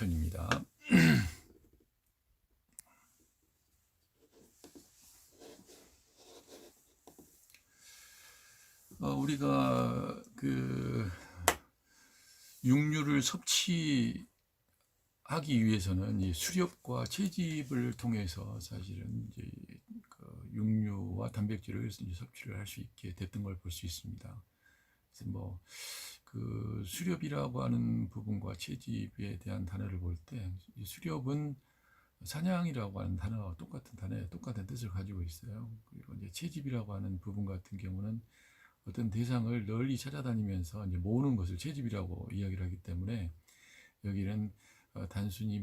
편입니다. 우리가 그 육류를 섭취하기 위해서는 이 수렵과 채집을 통해서 사실은 이제 그 육류와 단백질을 이제 섭취를 할 수 있게 됐던 걸 볼 수 있습니다. 그래서 뭐 그 수렵이라고 하는 부분과 채집에 대한 단어를 볼 때 수렵은 사냥이라고 하는 단어와 똑같은 단어에 똑같은 뜻을 가지고 있어요. 그리고 이제 채집이라고 하는 부분 같은 경우는 어떤 대상을 널리 찾아다니면서 이제 모으는 것을 채집이라고 이야기를 하기 때문에 여기는 단순히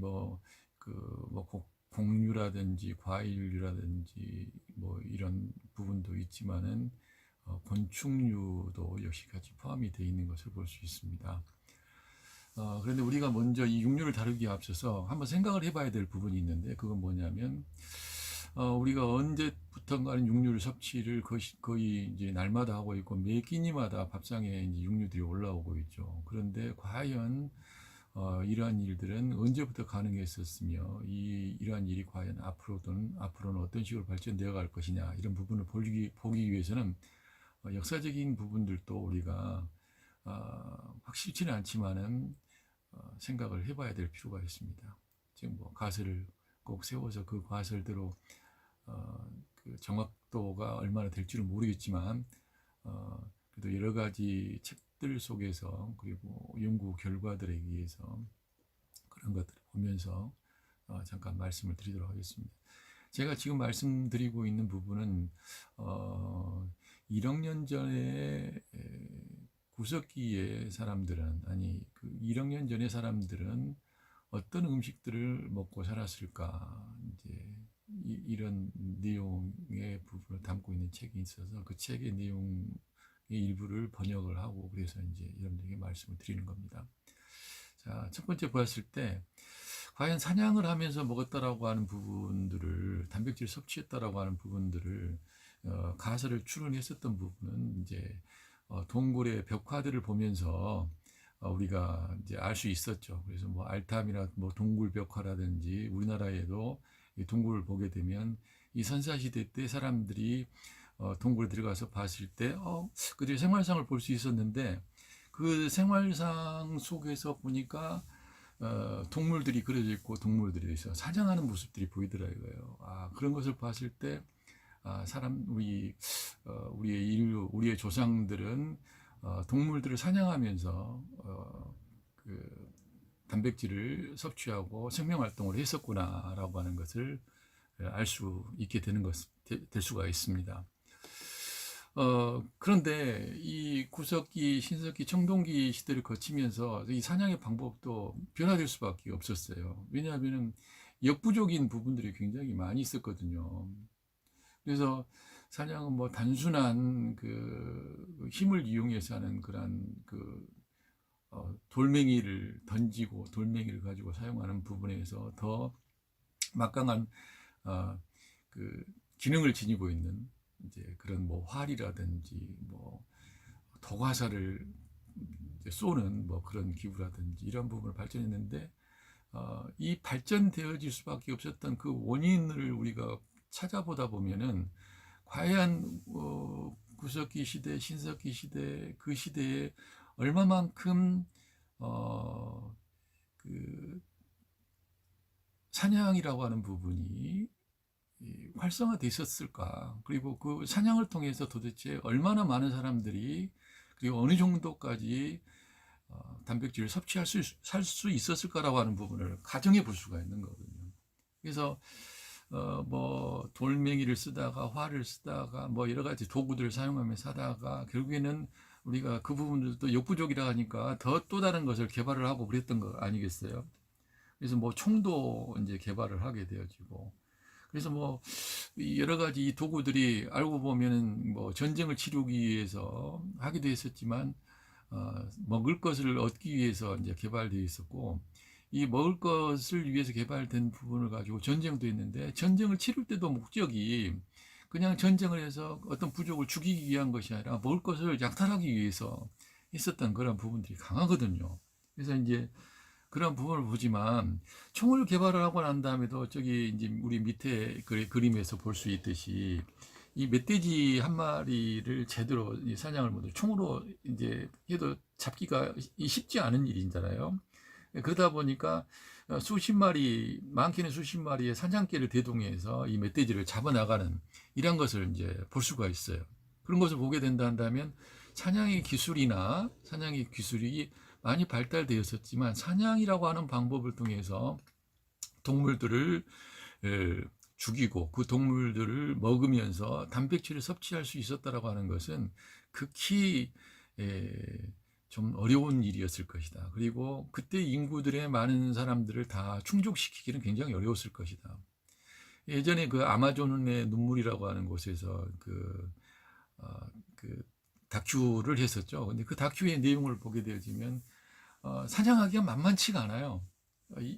곡류라든지 과일류라든지 뭐 이런 부분도 있지만은 곤충류도 역시 같이 포함이 되어 있는 것을 볼 수 있습니다. 그런데 우리가 먼저 이 육류를 다루기에 앞서서 한번 생각을 해봐야 될 부분이 있는데 그건 뭐냐면 우리가 언제부턴가는 육류를 섭취를 거의 이제 날마다 하고 있고 매 끼니마다 밥상에 이제 육류들이 올라오고 있죠. 그런데 과연 이러한 일들은 언제부터 가능했었으며 이러한 일이 과연 앞으로는 어떤 식으로 발전되어 갈 것이냐 이런 부분을 보기 위해서는 역사적인 부분들도 우리가 확실치는 않지만은 생각을 해봐야 될 필요가 있습니다. 지금 뭐 가설을 꼭 세워서 그 가설대로 그 정확도가 얼마나 될지는 모르겠지만 그래도 여러 가지 책들 속에서 그리고 연구 결과들에 의해서 그런 것들을 보면서 잠깐 말씀을 드리도록 하겠습니다. 제가 지금 말씀드리고 있는 부분은 1억 년 전에 구석기의 사람들은 그 1억 년 전의 사람들은 어떤 음식들을 먹고 살았을까 이제 이런 내용의 부분을 담고 있는 책이 있어서 그 책의 내용의 일부를 번역을 하고 그래서 이제 여러분들에게 말씀을 드리는 겁니다. 자, 첫 번째 보았을 때 과연 사냥을 하면서 먹었다라고 하는 부분들을 단백질 섭취했다라고 하는 부분들을 가설을 추론했었던 부분은 이제 동굴의 벽화들을 보면서 우리가 이제 알 수 있었죠. 그래서 뭐 알탐이나 뭐 동굴 벽화라든지 우리나라에도 이 동굴을 보게 되면 이 선사시대 때 사람들이 동굴에 들어가서 봤을 때 그들의 생활상을 볼 수 있었는데 그 생활상 속에서 보니까 동물들이 그려져 있고 동물들이 있어 사냥하는 모습들이 보이더라고요. 그런 것을 봤을 때 우리의 인류, 우리의 조상들은 동물들을 사냥하면서 그 단백질을 섭취하고 생명 활동을 했었구나라고 하는 것을 알 수 있게 될 수가 있습니다. 그런데 이 구석기, 신석기, 청동기 시대를 거치면서 이 사냥의 방법도 변화될 수밖에 없었어요. 왜냐하면 역부족인 부분들이 굉장히 많이 있었거든요. 그래서 사냥은 뭐 단순한 그 힘을 이용해서 하는 그런 돌멩이를 던지고 돌멩이를 가지고 사용하는 부분에서 더 막강한 그 기능을 지니고 있는 이제 그런 뭐 활이라든지 뭐 도가사를 쏘는 뭐 그런 기구라든지 이런 부분을 발전했는데 이 발전되어질 수밖에 없었던 그 원인을 우리가 찾아보다 보면은 과연 구석기 시대, 신석기 시대 그 시대에 얼마만큼 그 사냥이라고 하는 부분이 활성화돼 있었을까? 그리고 그 사냥을 통해서 도대체 얼마나 많은 사람들이 그리고 어느 정도까지 단백질을 살 수 있었을까라고 하는 부분을 가정해 볼 수가 있는 거거든요. 그래서 뭐 돌멩이를 쓰다가 활을 쓰다가 뭐 여러 가지 도구들을 사용하면서 하다가 결국에는 우리가 그 부분들도 역부족이라 하니까 또 다른 것을 개발을 하고 그랬던 거 아니겠어요? 그래서 뭐 총도 이제 개발을 하게 되어지고 그래서 뭐 여러 가지 이 도구들이 알고 보면은 뭐 전쟁을 치르기 위해서 하기도 했었지만 먹을 것을 얻기 위해서 이제 개발되어 있었고 이 먹을 것을 위해서 개발된 부분을 가지고 전쟁도 있는데 전쟁을 치를 때도 목적이 그냥 전쟁을 해서 어떤 부족을 죽이기 위한 것이 아니라 먹을 것을 약탈하기 위해서 있었던 그런 부분들이 강하거든요. 그래서 이제 그런 부분을 보지만 총을 개발을 하고 난 다음에도 저기 이제 우리 밑에 그림에서 볼 수 있듯이 이 멧돼지 한 마리를 제대로 사냥을 못해 총으로 이제 해도 잡기가 쉽지 않은 일이잖아요. 그러다 보니까 수십 마리, 많게는 수십 마리의 사냥개를 대동해서 이 멧돼지를 잡아나가는 이런 것을 이제 볼 수가 있어요. 그런 것을 보게 된다 한다면 사냥의 기술이 많이 발달되었었지만 사냥이라고 하는 방법을 통해서 동물들을 죽이고 그 동물들을 먹으면서 단백질을 섭취할 수 있었다라고 하는 것은 극히 좀 어려운 일이었을 것이다. 그리고 그때 인구들의 많은 사람들을 다 충족시키기는 굉장히 어려웠을 것이다. 예전에 그 아마존의 눈물이라고 하는 곳에서 그 다큐를 했었죠. 근데 그 다큐의 내용을 보게 되어지면 사냥하기가 만만치가 않아요.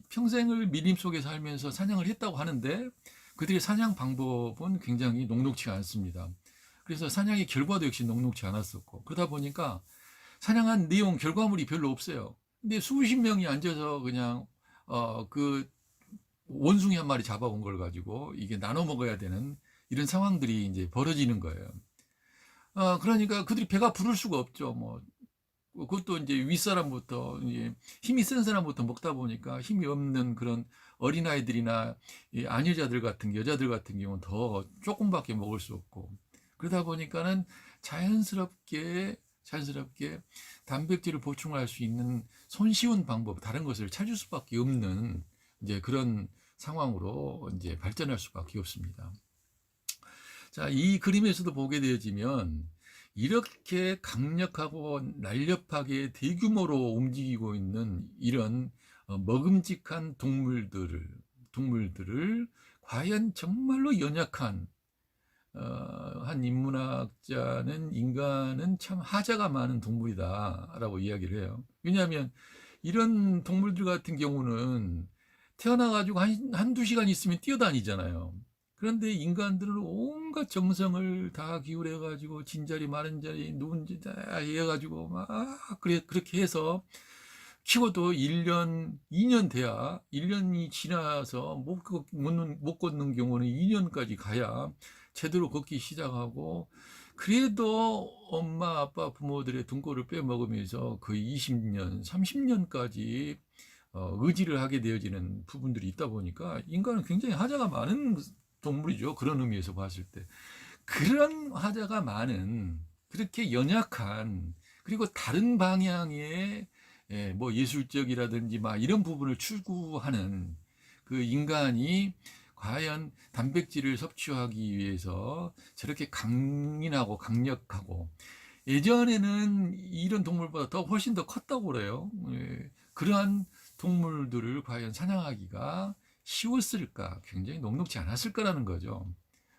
평생을 밀림 속에 살면서 사냥을 했다고 하는데 그들의 사냥 방법은 굉장히 녹록치가 않습니다. 그래서 사냥의 결과도 역시 녹록치 않았었고 그러다 보니까 사냥한 내용 결과물이 별로 없어요. 근데 수십 명이 앉아서 그냥 그 원숭이 한 마리 잡아온 걸 가지고 이게 나눠 먹어야 되는 이런 상황들이 이제 벌어지는 거예요. 그러니까 그들이 배가 부를 수가 없죠. 뭐 그것도 이제 윗사람부터 이제 힘이 센 사람부터 먹다 보니까 힘이 없는 그런 어린아이들이나 아녀자들 같은 여자들 같은 경우는 더 조금밖에 먹을 수 없고 그러다 보니까는 자연스럽게 단백질을 보충할 수 있는 손쉬운 방법, 다른 것을 찾을 수밖에 없는 이제 그런 상황으로 이제 발전할 수밖에 없습니다. 자, 이 그림에서도 보게 되어지면 이렇게 강력하고 날렵하게 대규모로 움직이고 있는 이런 먹음직한 동물들을 과연 정말로 연약한 한 인문학자는 인간은 참 하자가 많은 동물이다라고 이야기를 해요. 왜냐하면 이런 동물들 같은 경우는 태어나가지고 한두 시간 있으면 뛰어다니잖아요. 그런데 인간들은 온갖 정성을 다 기울여가지고 진자리 마른자리 누운지 다 해가지고 막 그렇게 해서 키워도 1년, 2년 돼야 1년이 지나서 못 걷는 경우는 2년까지 가야 제대로 걷기 시작하고 그래도 엄마 아빠 부모들의 등골을 빼먹으면서 거의 20년, 30년까지 의지를 하게 되어지는 부분들이 있다 보니까 인간은 굉장히 하자가 많은 동물이죠. 그런 의미에서 봤을 때. 그런 하자가 많은 그렇게 연약한 그리고 다른 방향의 뭐 예술적이라든지 막 이런 부분을 추구하는 그 인간이 과연 단백질을 섭취하기 위해서 저렇게 강인하고 강력하고 예전에는 이런 동물보다 더 훨씬 더 컸다고 그래요. 그러한 동물들을 과연 사냥하기가 쉬웠을까? 굉장히 녹록지 않았을 거라는 거죠.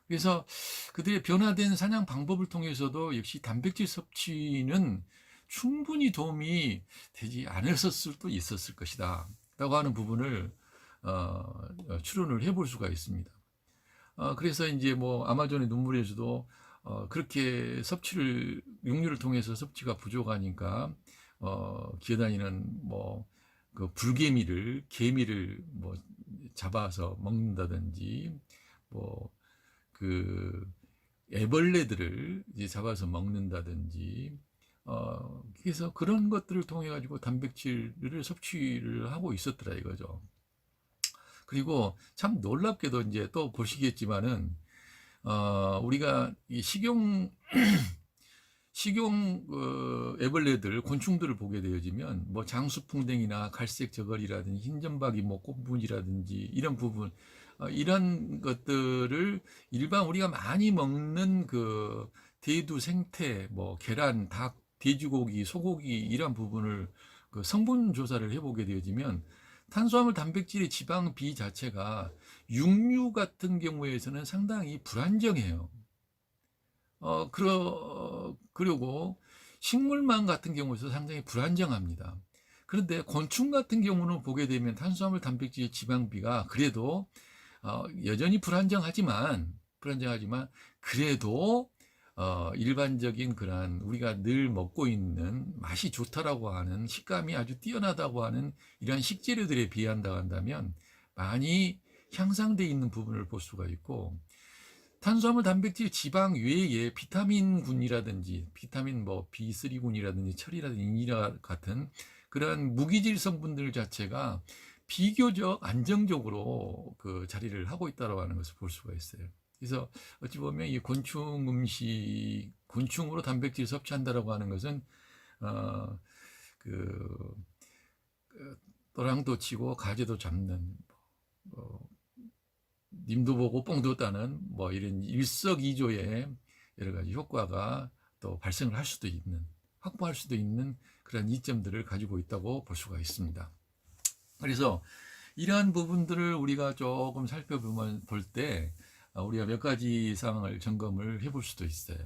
그래서 그들의 변화된 사냥 방법을 통해서도 역시 단백질 섭취는 충분히 도움이 되지 않았을 수도 있었을 것이다 라고 하는 부분을 추론을 해볼 수가 있습니다. 그래서 이제 뭐 아마존의 눈물에서도 그렇게 육류를 통해서 섭취가 부족하니까 기어다니는 뭐 그 개미를 뭐 잡아서 먹는다든지 뭐 그 애벌레들을 이제 잡아서 먹는다든지 그래서 그런 것들을 통해 가지고 단백질을 섭취를 하고 있었더라 이거죠. 그리고 참 놀랍게도 이제 또 보시겠지만은 우리가 이 식용 애벌레들, 곤충들을 보게 되어지면 뭐 장수풍뎅이나 갈색 저걸이라든지 흰점박이 뭐 꽃무늬라든지 이런 부분 이런 것들을 일반 우리가 많이 먹는 그 대두 생태, 뭐 계란, 닭, 돼지고기, 소고기 이런 부분을 그 성분 조사를 해보게 되어지면 탄수화물, 단백질의 지방 비 자체가 육류 같은 경우에서는 상당히 불안정해요. 그리고 식물망 같은 경우에서 상당히 불안정합니다. 그런데 곤충 같은 경우는 보게 되면 탄수화물, 단백질, 지방비가 그래도 여전히 불안정하지만 그래도 일반적인 그러한 우리가 늘 먹고 있는 맛이 좋다라고 하는 식감이 아주 뛰어나다고 하는 이러한 식재료들에 비한다고 한다면 많이 향상되어 있는 부분을 볼 수가 있고, 탄수화물, 단백질, 지방 외에 비타민군이라든지 비타민 뭐 B3군이라든지 철이라든지 인이라 같은 그러한 무기질 성분들 자체가 비교적 안정적으로 그 자리를 하고 있다고 하는 것을 볼 수가 있어요. 그래서 어찌 보면 이 곤충 음식, 곤충으로 단백질 섭취한다라고 하는 것은 어, 그, 그 또랑도 치고 가지도 잡는 어, 님도 보고 뽕도 따는 뭐 이런 일석이조의 여러 가지 효과가 또 발생을 할 수도 있는, 확보할 수도 있는 그런 이점들을 가지고 있다고 볼 수가 있습니다. 그래서 이러한 부분들을 우리가 조금 살펴보면 볼 때 우리가 몇 가지 상황을 점검을 해볼 수도 있어요.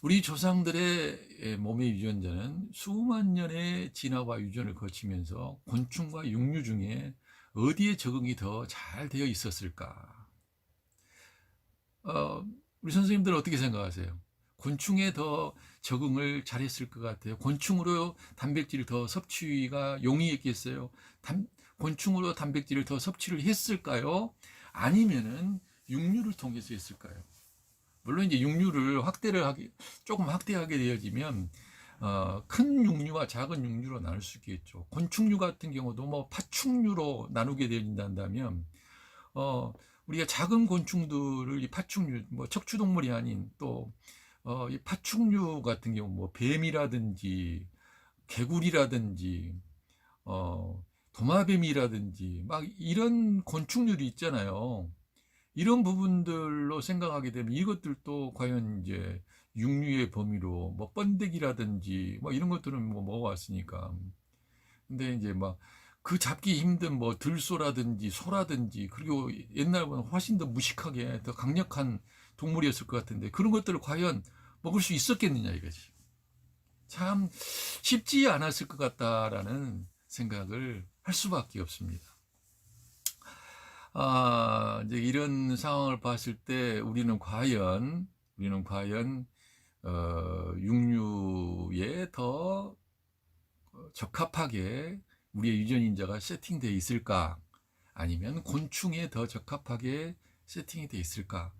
우리 조상들의 몸의 유전자는 수만 년의 진화와 유전을 거치면서 곤충과 육류 중에 어디에 적응이 더 잘 되어 있었을까? 우리 선생님들은 어떻게 생각하세요? 곤충에 더 적응을 잘했을 것 같아요. 곤충으로 단백질을 더 섭취가 용이했겠어요? 곤충으로 단백질을 더 섭취를 했을까요? 아니면은 육류를 통해서 했을까요? 물론 이제 육류를 조금 확대하게 되어지면 큰 육류와 작은 육류로 나눌 수 있겠죠. 곤충류 같은 경우도 뭐 파충류로 나누게 되어진다면 우리가 작은 곤충들을 이 파충류, 뭐 척추동물이 아닌 또 이 파충류 같은 경우 뭐 뱀이라든지 개구리라든지 도마뱀이라든지 막 이런 곤충류도 있잖아요. 이런 부분들로 생각하게 되면 이것들도 과연 이제 육류의 범위로 뭐 번데기라든지 뭐 이런 것들은 뭐 먹어왔으니까. 근데 이제 막 그 잡기 힘든 뭐 들소라든지 소라든지, 그리고 옛날보다 훨씬 더 무식하게 더 강력한 동물이었을 것 같은데 그런 것들을 과연 먹을 수 있었겠느냐 이거지. 참 쉽지 않았을 것 같다라는 생각을 할 수밖에 없습니다. 이제 이런 상황을 봤을 때 우리는 과연 육류에 더 적합하게 우리의 유전인자가 세팅되어 있을까? 아니면 곤충에 더 적합하게 세팅이 되어 있을까?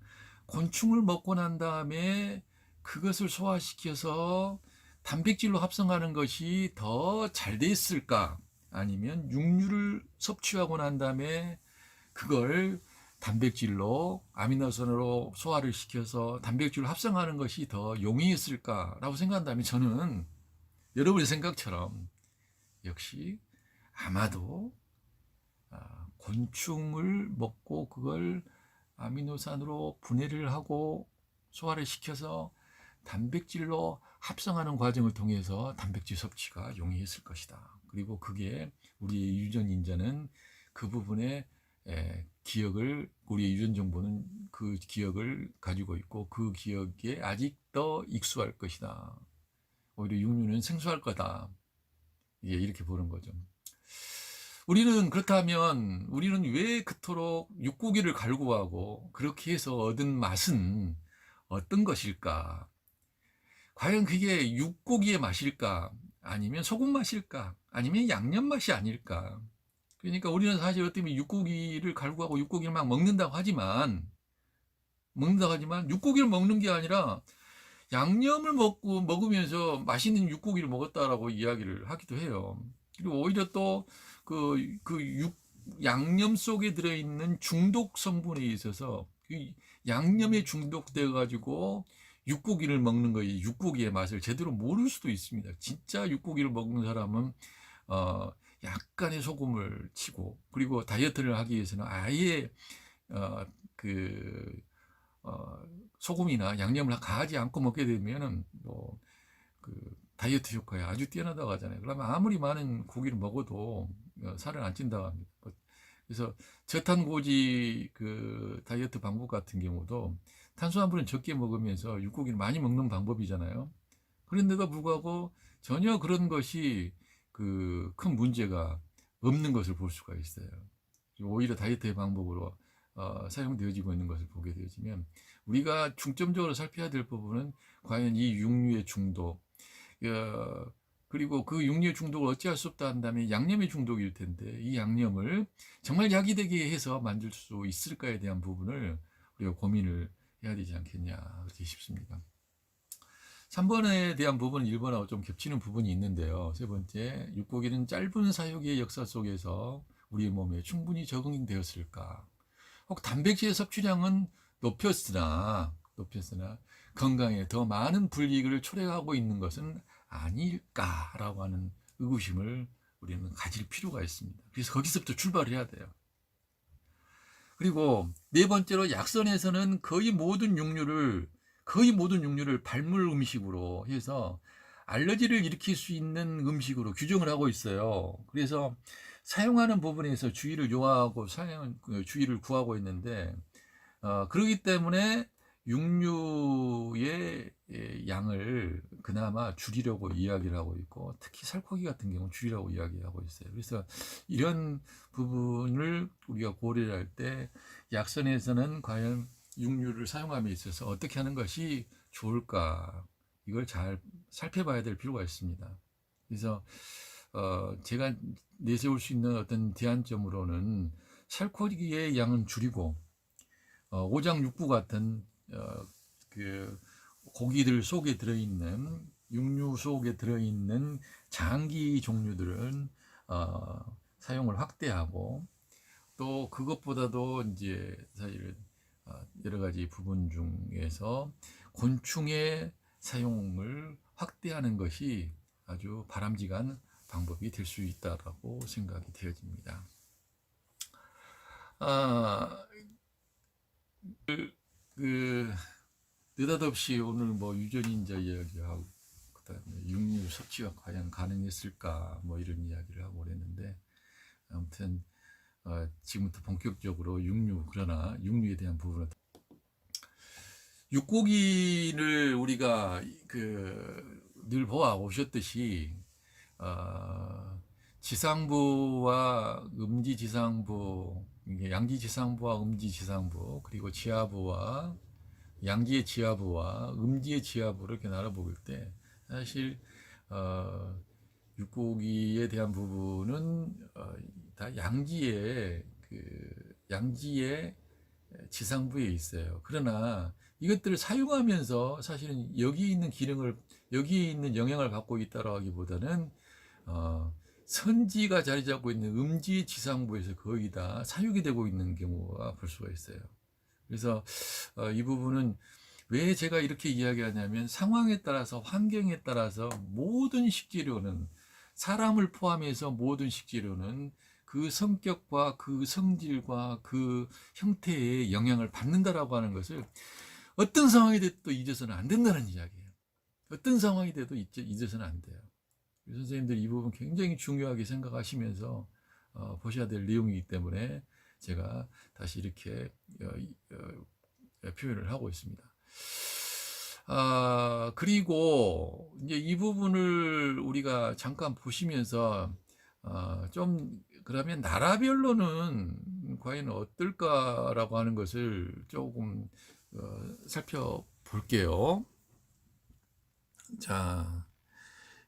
곤충을 먹고 난 다음에 그것을 소화시켜서 단백질로 합성하는 것이 더 잘 돼 있을까? 아니면 육류를 섭취하고 난 다음에 그걸 단백질로 아미노산으로 소화를 시켜서 단백질로 합성하는 것이 더 용이했을까라고 생각한다면 저는 여러분의 생각처럼 역시 아마도 곤충을 먹고 그걸 아미노산으로 분해를 하고 소화를 시켜서 단백질로 합성하는 과정을 통해서 단백질 섭취가 용이했을 것이다. 그리고 그게 우리의 유전인자는 그 부분에 기억을, 우리의 유전 정보는 그 기억을 가지고 있고 그 기억에 아직 더 익숙할 것이다. 오히려 육류는 생소할 거다. 이렇게 보는 거죠. 우리는 왜 그토록 육고기를 갈구하고 그렇게 해서 얻은 맛은 어떤 것일까? 과연 그게 육고기의 맛일까? 아니면 소금 맛일까? 아니면 양념 맛이 아닐까? 그러니까 우리는 사실 어떻게 보면 육고기를 갈구하고 육고기를 막 먹는다고 하지만 육고기를 먹는 게 아니라 양념을 먹으면서 맛있는 육고기를 먹었다라고 이야기를 하기도 해요. 그리고 오히려 또 양념 속에 들어있는 중독 성분에 있어서 그 양념에 중독되어 가지고 육고기를 먹는 거에 육고기의 맛을 제대로 모를 수도 있습니다. 진짜 육고기를 먹는 사람은 약간의 소금을 치고, 그리고 다이어트를 하기 위해서는 아예 어, 그 소금이나 양념을 가하지 않고 먹게 되면은 그 다이어트 효과가 아주 뛰어나다고 하잖아요. 그러면 아무리 많은 고기를 먹어도 살은 안 찐다고 합니다. 그래서 저탄고지 그 다이어트 방법 같은 경우도 탄수화물은 적게 먹으면서 육고기를 많이 먹는 방법이잖아요. 그런데도 불구하고 전혀 그런 것이 큰 문제가 없는 것을 볼 수가 있어요. 오히려 다이어트의 방법으로 사용되어지고 있는 것을 보게 되어지면 우리가 중점적으로 살펴야 될 부분은 과연 이 육류의 중독, 그리고 그 육류의 중독을 어찌할 수 없다 한다면 양념의 중독일 텐데 이 양념을 정말 약이 되게 해서 만들 수 있을까에 대한 부분을 우리가 고민을 해야 되지 않겠냐 그렇게 싶습니다. 3번에 대한 부분은 1번하고 좀 겹치는 부분이 있는데요. 세 번째, 육고기는 짧은 사육의 역사 속에서 우리 몸에 충분히 적응되었을까? 혹 단백질의 섭취량은 높였으나 건강에 더 많은 불이익을 초래하고 있는 것은 아닐까라고 하는 의구심을 우리는 가질 필요가 있습니다. 그래서 거기서부터 출발을 해야 돼요. 그리고 네 번째로 약선에서는 거의 모든 육류를 발물 음식으로 해서 알러지를 일으킬 수 있는 음식으로 규정을 하고 있어요. 그래서 사용하는 부분에서 주의를 요하고 주의를 구하고 있는데 그렇기 때문에 육류의 양을 그나마 줄이려고 이야기를 하고 있고 특히 살코기 같은 경우는 줄이라고 이야기하고 있어요. 그래서 이런 부분을 우리가 고려를 할 때 약선에서는 과연 육류를 사용함에 있어서 어떻게 하는 것이 좋을까 이걸 잘 살펴봐야 될 필요가 있습니다. 그래서 제가 내세울 수 있는 어떤 대안점으로는 살코기의 양은 줄이고 오장육부 같은 그 고기들 속에 들어있는 육류 속에 들어있는 장기 종류들은 사용을 확대하고 또 그것보다도 이제 사실은 여러 가지 부분 중에서 곤충의 사용을 확대하는 것이 아주 바람직한 방법이 될 수 있다라고 생각이 되어집니다. 느닷없이 오늘 뭐 유전인자 이야기하고 그다음에 육류 섭취가 과연 가능했을까 뭐 이런 이야기를 하고 그랬는데 아무튼 지금부터 본격적으로 그러나 육류에 대한 부분은 육고기를 우리가 늘 보아 오셨듯이 지상부와 음지지상부, 양지지상부와 음지지상부, 그리고 지하부와 양지의 지하부와 음지의 지하부를 이렇게 나눠볼 때 사실 육고기에 대한 부분은 다 양지의 지상부에 있어요. 그러나 이것들을 사용하면서 사실은 여기 있는 영향을 받고 있다고 하기보다는 선지가 자리 잡고 있는 음지 지상부에서 거의 다 사육이 되고 있는 경우가 볼 수가 있어요. 그래서 이 부분은 왜 제가 이렇게 이야기하냐면 상황에 따라서 환경에 따라서 모든 식재료는 사람을 포함해서 모든 식재료는 그 성격과 그 성질과 그 형태의 영향을 받는다라고 하는 것을 어떤 상황이 돼도 잊어서는 안 된다는 이야기예요. 어떤 상황이 돼도 잊어서는 안 돼요. 선생님들 이 부분 굉장히 중요하게 생각하시면서 보셔야 될 내용이기 때문에 제가 다시 이렇게 표현을 하고 있습니다. 그리고 이제 이 부분을 우리가 잠깐 보시면서 좀 그러면 나라별로는 과연 어떨까라고 하는 것을 조금 살펴볼게요. 자,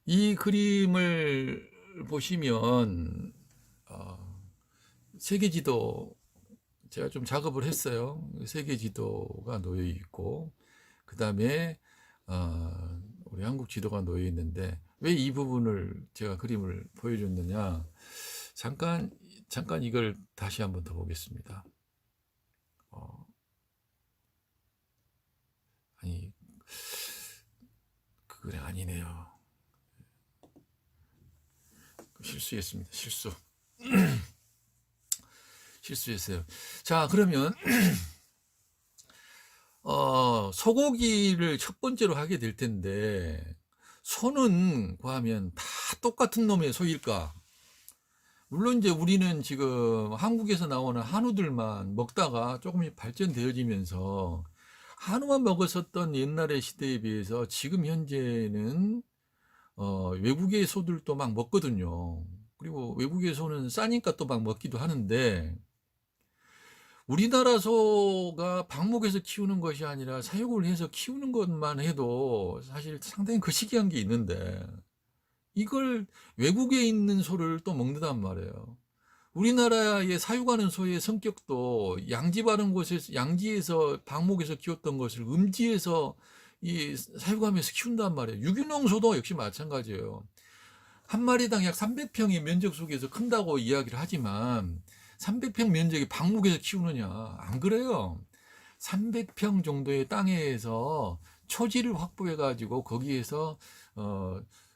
이 그림을 보시면 세계 지도 제가 좀 작업을 했어요. 세계 지도가 놓여 있고 그 다음에 우리 한국 지도가 놓여 있는데 왜 이 부분을 제가 그림을 보여줬느냐 잠깐 이걸 다시 한번 더 보겠습니다. 아니 그 그래 아니네요. 실수했습니다. 실수했어요. 자, 그러면 소고기를 첫 번째로 하게 될 텐데 소는 과하면 다 똑같은 놈의 소일까? 물론 이제 우리는 지금 한국에서 나오는 한우들만 먹다가 조금 발전되어지면서 한우만 먹었었던 옛날의 시대에 비해서 지금 현재는 외국의 소들도 막 먹거든요. 그리고 외국의 소는 싸니까 또 막 먹기도 하는데 우리나라 소가 방목에서 키우는 것이 아니라 사육을 해서 키우는 것만 해도 사실 상당히 거시기한 게 있는데 이걸 외국에 있는 소를 또 먹는단 말이에요. 우리나라에 사육하는 소의 성격도 양집하는 곳에서 양지에서 방목에서 키웠던 것을 음지에서 이 사육하면서 키운단 말이에요. 유기농 소도 역시 마찬가지예요. 한 마리당 약 300평의 면적 속에서 큰다고 이야기를 하지만 300평 면적의 방목에서 키우느냐? 안 그래요. 300평 정도의 땅에서 초지를 확보해 가지고 거기에서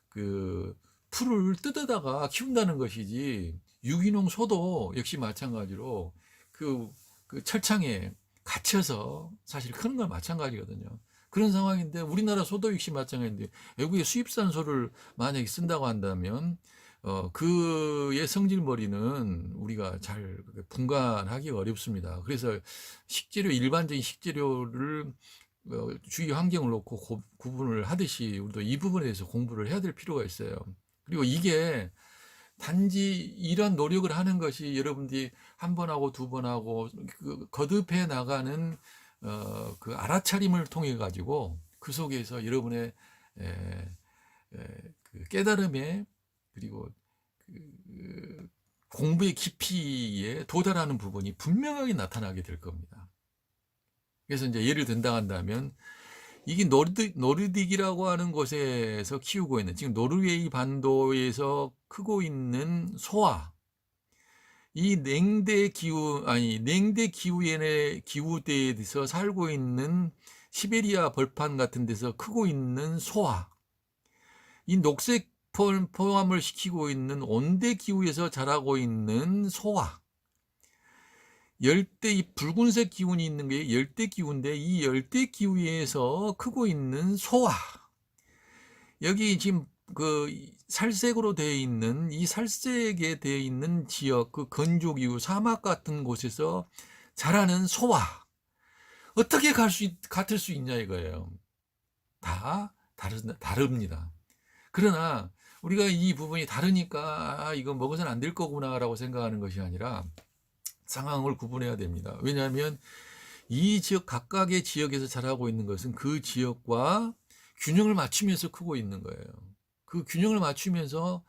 그 풀을 뜯어다가 키운다는 것이지, 유기농 소도 역시 마찬가지로 그 철창에 갇혀서 사실 크는 건 마찬가지거든요. 그런 상황인데 우리나라 소도 역시 마찬가지인데 외국의 수입산 소를 만약에 쓴다고 한다면 그의 성질머리는 우리가 잘 분간하기가 어렵습니다. 그래서 일반적인 식재료를 주위 환경을 놓고 구분을 하듯이 우리도 이 부분에 대해서 공부를 해야 될 필요가 있어요. 그리고 이게 단지 이런 노력을 하는 것이 여러분들이 한 번 하고 두 번 하고 거듭해 나가는 그 알아차림을 통해 가지고 그 속에서 여러분의 그 깨달음에, 그리고 그 공부의 깊이에 도달하는 부분이 분명하게 나타나게 될 겁니다. 그래서 이제 예를 든다 한다면 이게 노르딕이라고 하는 곳에서 키우고 있는, 지금 노르웨이 반도에서 크고 있는 소와 이 냉대 기후대에서 살고 있는 시베리아 벌판 같은 데서 크고 있는 소와 이 녹색 포함을 시키고 있는 온대 기후에서 자라고 있는 소와 이 붉은색 기운이 있는 게 열대 기후인데 이 열대 기후에서 크고 있는 소와 여기 지금 그 살색으로 되어 있는 이 살색에 되어 있는 지역, 그 건조기후 사막 같은 곳에서 자라는 소와 어떻게 같을 수 있냐 이거예요. 다 다릅니다. 그러나 우리가 이 부분이 다르니까 이거 먹어서는 안 될 거구나라고 생각하는 것이 아니라 상황을 구분해야 됩니다. 왜냐하면 이 지역 각각의 지역에서 자라고 있는 것은 그 지역과 균형을 맞추면서 크고 있는 거예요. 그 균형을 맞추면서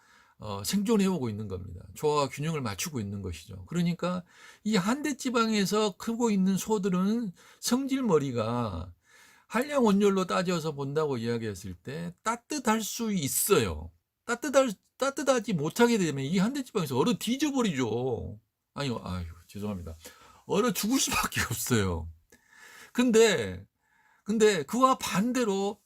생존해 오고 있는 겁니다. 조화와 균형을 맞추고 있는 것이죠. 그러니까 이 한대 지방에서 크고 있는 소들은 성질머리가 한량 온열로 따져서 본다고 이야기했을 때 따뜻할 수 있어요. 따뜻하지 못하게 되면 이 한대 지방에서 얼어 뒤져버리죠. 아유, 죄송합니다. 얼어 죽을 수밖에 없어요. 근데 그와 반대로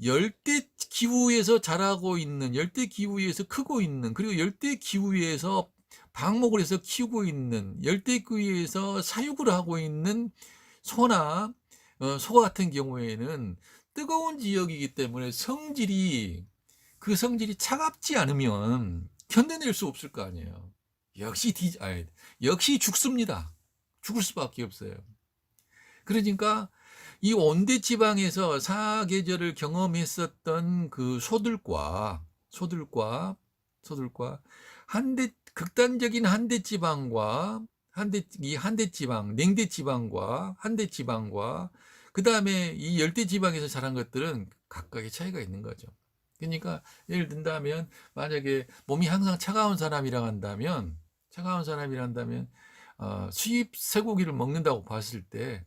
열대 기후에서 자라고 있는, 열대 기후에서 크고 있는, 그리고 열대 기후에서 방목을 해서 키우고 있는, 열대 기후에서 사육을 하고 있는 소나 소 같은 경우에는 뜨거운 지역이기 때문에 그 성질이 차갑지 않으면 견뎌낼 수 없을 거 아니에요. 역시 죽습니다. 죽을 수밖에 없어요. 그러니까 이 온대 지방에서 사계절을 경험했었던 그 소들과 극단적인 한대 지방과 한대 지방, 냉대 지방과 한대 지방과 그 다음에 이 열대 지방에서 자란 것들은 각각의 차이가 있는 거죠. 그러니까 예를 든다면 만약에 몸이 항상 차가운 사람이라 한다면 수입 쇠고기를 먹는다고 봤을 때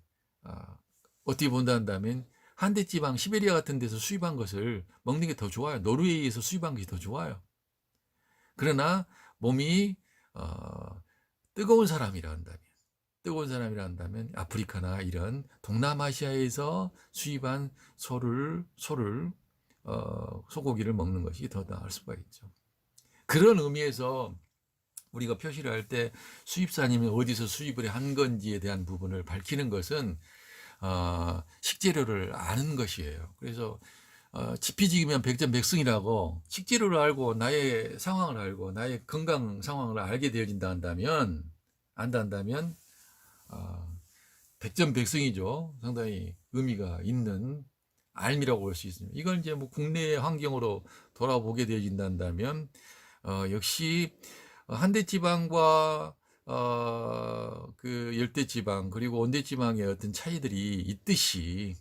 어떻게 본다 한다면 한대 지방 시베리아 같은 데서 수입한 것을 먹는 게 더 좋아요. 노르웨이에서 수입한 것이 더 좋아요. 그러나 몸이 뜨거운 사람이라 한다면 아프리카나 이런 동남아시아에서 수입한 소고기를 먹는 것이 더 나을 수가 있죠. 그런 의미에서 우리가 표시를 할 때 수입산이면 어디서 수입을 한 건지에 대한 부분을 밝히는 것은 식재료를 아는 것이에요. 그래서 지피지기면 백전백승이라고 식재료를 알고 나의 상황을 알고 나의 건강 상황을 알게 되어진다 한다면 백전백승이죠. 상당히 의미가 있는 알미라고 볼 수 있습니다. 이걸 이제 뭐 국내 환경으로 돌아보게 되어진다 한다면 역시 한대 지방과 그 열대지방 그리고 온대지방의 어떤 차이들이 있듯이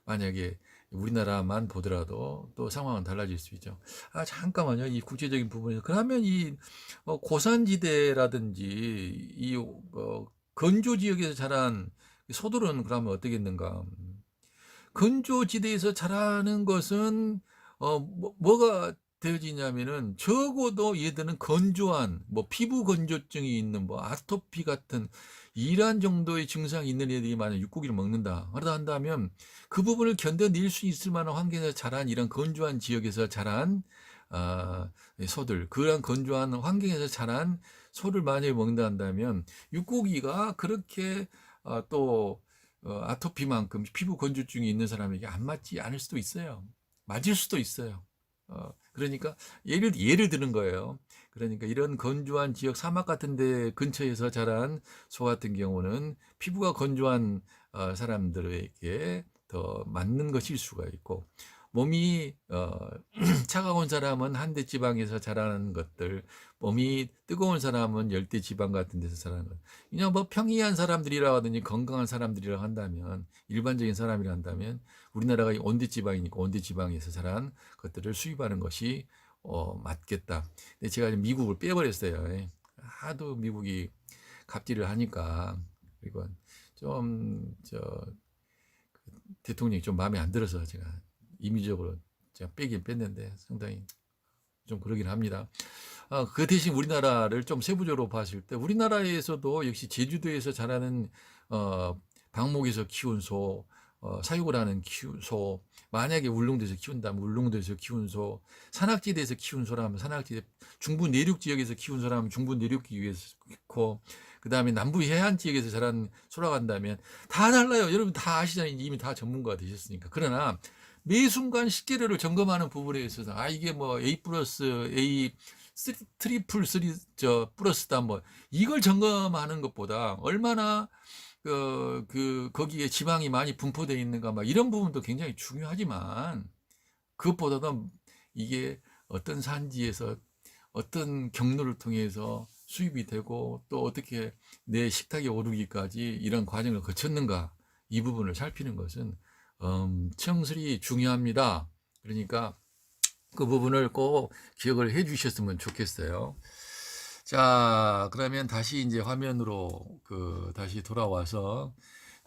만약에 우리나라만 보더라도 또 상황은 달라질 수 있죠. 아, 잠깐만요. 이 국제적인 부분에서 그러면 이 고산지대라든지 이 건조 지역에서 자란 소들은 그러면 어떻겠는가? 건조지대에서 자라는 것은 뭐가 되어지냐면은 적어도 얘들은 건조한 뭐 피부 건조증이 있는 뭐 아토피 같은 이러한 정도의 증상이 있는 애들이 만약 육고기를 먹는다 그러다 한다면 그 부분을 견뎌낼 수 있을 만한 환경에서 자란 이런 건조한 지역에서 자란 아, 소들 그런 건조한 환경에서 자란 소를 만약에 먹는다 한다면 육고기가 그렇게 또 아토피만큼 피부 건조증이 있는 사람에게 안 맞지 않을 수도 있어요. 맞을 수도 있어요. 그러니까 예를 드는 거예요. 그러니까 이런 건조한 지역 사막 같은 데 근처에서 자란 소 같은 경우는 피부가 건조한 사람들에게 더 맞는 것일 수가 있고 몸이 차가운 사람은 한대 지방에서 자라는 것들, 몸이 뜨거운 사람은 열대 지방 같은 데서 자라는 것. 그냥 뭐 평이한 사람들이라 하더니 건강한 사람들이라 한다면 일반적인 사람이라 한다면 우리나라가 온대 지방이니까 온대 지방에서 자란 것들을 수입하는 것이 맞겠다. 근데 제가 미국을 빼버렸어요. 하도 미국이 갑질을 하니까 그리고 좀저 대통령이 좀 마음에 안 들어서 제가 임의적으로 제가 빼긴 뺐는데 상당히 좀 그러긴 합니다. 그 대신 우리나라를 좀 세부적으로 봤을 때 우리나라에서도 역시 제주도에서 자라는 방목에서 키운 소, 사육을 하는 소, 만약에 울릉도에서 키운다면 울릉도에서 키운 소, 산악지대에서 키운 소라면 산악지대, 중부 내륙 지역에서 키운 소라면 중부 내륙 지역에서 키고, 그 다음에 남부 해안 지역에서 자란 소라고 한다면 다 달라요. 여러분 다 아시잖아요. 이미 다 전문가가 되셨으니까. 그러나 매 순간 식재료를 점검하는 부분에 있어서 이게 뭐 A 플러스 A 트리플 쓰리 플러스다 뭐 이걸 점검하는 것보다 얼마나 거기에 지방이 많이 분포되어 있는가 막 이런 부분도 굉장히 중요하지만 그것보다도 이게 어떤 산지에서 어떤 경로를 통해서 수입이 되고 또 어떻게 내 식탁에 오르기까지 이런 과정을 거쳤는가 이 부분을 살피는 것은 엄청스레 중요합니다. 그러니까 그 부분을 꼭 기억을 해 주셨으면 좋겠어요. 자, 그러면 다시 이제 화면으로 다시 돌아와서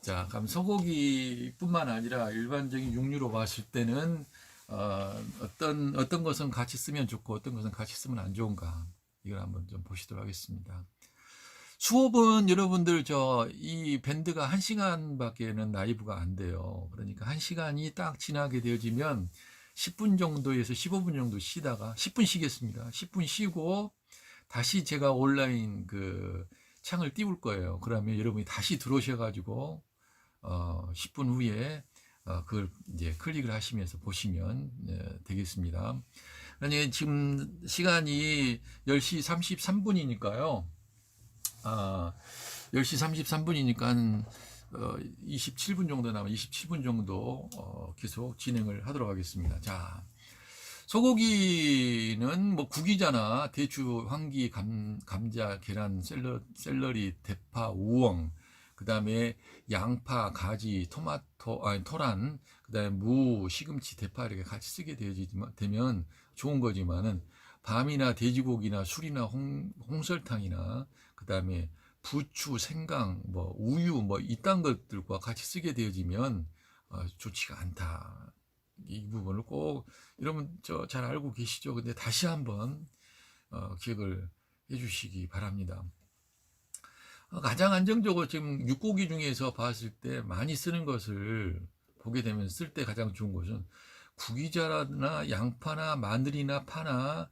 자, 그럼 소고기뿐만 아니라 일반적인 육류로 봤을 때는 어떤 것은 같이 쓰면 좋고 어떤 것은 같이 쓰면 안 좋은가 이걸 한번 좀 보시도록 하겠습니다. 수업은 여러분들 이 밴드가 1시간밖에는 라이브가 안 돼요. 그러니까 1시간이 딱 지나게 되어지면 10분 정도에서 15분 정도 쉬다가 10분 쉬겠습니다. 10분 쉬고 다시 제가 온라인 창을 띄울 거예요. 그러면 여러분이 다시 들어오셔가지고 10분 후에 그걸 이제 클릭을 하시면서 보시면 되겠습니다. 아니 지금 시간이 10시 33분이니까요. 10시 33분이니까 한 27분 정도 남아 27분 정도 계속 진행을 하도록 하겠습니다. 자, 소고기는 뭐 국이잖아. 대추, 황기, 감자, 계란, 샐러리, 대파, 우엉, 그 다음에 양파, 가지, 토란, 그 다음에 무, 시금치, 대파 이렇게 같이 쓰게 되면 좋은 거지만은 밤이나 돼지고기나 술이나 홍설탕이나 그 다음에 부추, 생강, 뭐 우유, 뭐 이딴 것들과 같이 쓰게 되어지면 좋지가 않다. 이 부분을 꼭 여러분 잘 알고 계시죠? 근데 다시 한번 기억을 해주시기 바랍니다. 가장 안정적으로 지금 육고기 중에서 봤을 때 많이 쓰는 것을 보게 되면 쓸 때 가장 좋은 것은 구기자나 양파나 마늘이나 파나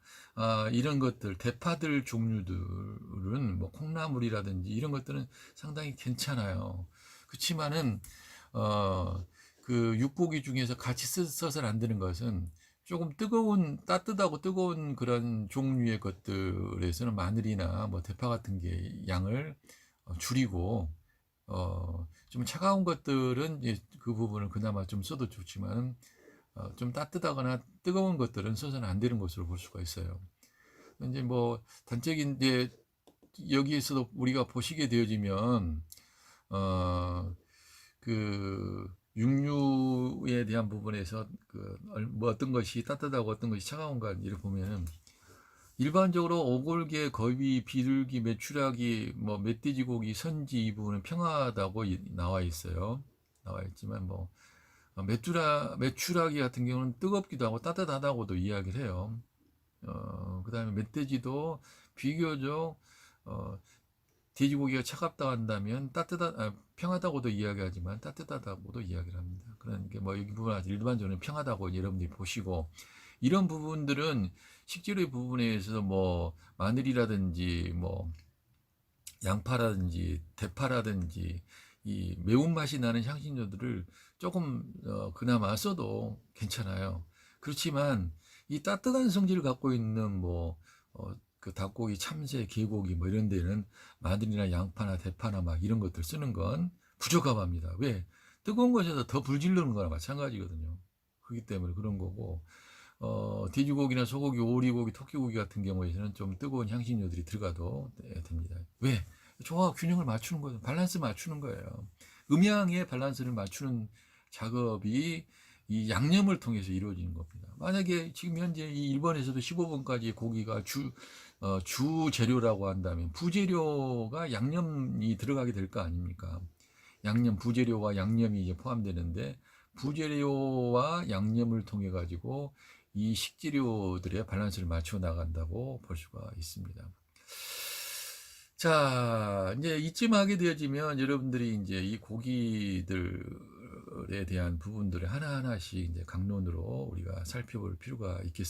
이런 것들 대파들 종류들은 뭐 콩나물이라든지 이런 것들은 상당히 괜찮아요. 그렇지만은 그 육고기 중에서 같이 써서는 안 되는 것은 조금 따뜻하고 뜨거운 그런 종류의 것들에서는 마늘이나 뭐 대파 같은 게 양을 줄이고 좀 차가운 것들은 그 부분을 그나마 좀 써도 좋지만 좀 따뜻하거나 뜨거운 것들은 써서는 안 되는 것으로 볼 수가 있어요. 이제 뭐 단적인 이제 여기에서도 우리가 보시게 되어지면 그 육류에 대한 부분에서 뭐 어떤 것이 따뜻하고 어떤 것이 차가운가 이를 보면은 일반적으로 오골계, 거위, 비둘기, 메추라기, 뭐 멧돼지고기, 선지 이 부분은 평하다고 나와 있어요. 나와 있지만 뭐 메추라기 같은 경우는 뜨겁기도 하고 따뜻하다고도 이야기를 해요. 그다음에 멧돼지도 비교적 돼지고기가 차갑다 한다면 평하다고도 이야기하지만 따뜻하다고도 이야기를 합니다. 그러니까 뭐 여기 부분 아주 일반적으로 평하다고 여러분들이 보시고 이런 부분들은 식재료 부분에 있어서 뭐 마늘이라든지 뭐 양파라든지 대파라든지 이 매운맛이 나는 향신료들을 조금 그나마 써도 괜찮아요. 그렇지만 이 따뜻한 성질을 갖고 있는 뭐 그 닭고기, 참새, 개고기 뭐 이런 데는 마늘이나 양파나 대파나 막 이런 것들 쓰는 건 부적합합니다. 왜? 뜨거운 것에서 더 불질르는 거나 마찬가지거든요. 그렇기 때문에 그런 거고 돼지고기나 소고기, 오리고기, 토끼고기 같은 경우에는 좀 뜨거운 향신료들이 들어가도 됩니다. 왜? 조화 균형을 맞추는 거예요. 밸런스 맞추는 거예요. 음양의 밸런스를 맞추는 작업이 이 양념을 통해서 이루어지는 겁니다. 만약에 지금 현재 이 일본에서도 15번까지 고기가 주 재료라고 한다면 부재료가 양념이 들어가게 될 거 아닙니까? 양념, 부재료와 양념이 이제 포함되는데 부재료와 양념을 통해 가지고 이 식재료들의 밸런스를 맞춰 나간다고 볼 수가 있습니다. 자, 이제 이쯤 하게 되어지면 여러분들이 이제 이 고기들에 대한 부분들을 하나하나씩 이제 강론으로 우리가 살펴볼 필요가 있겠습니다.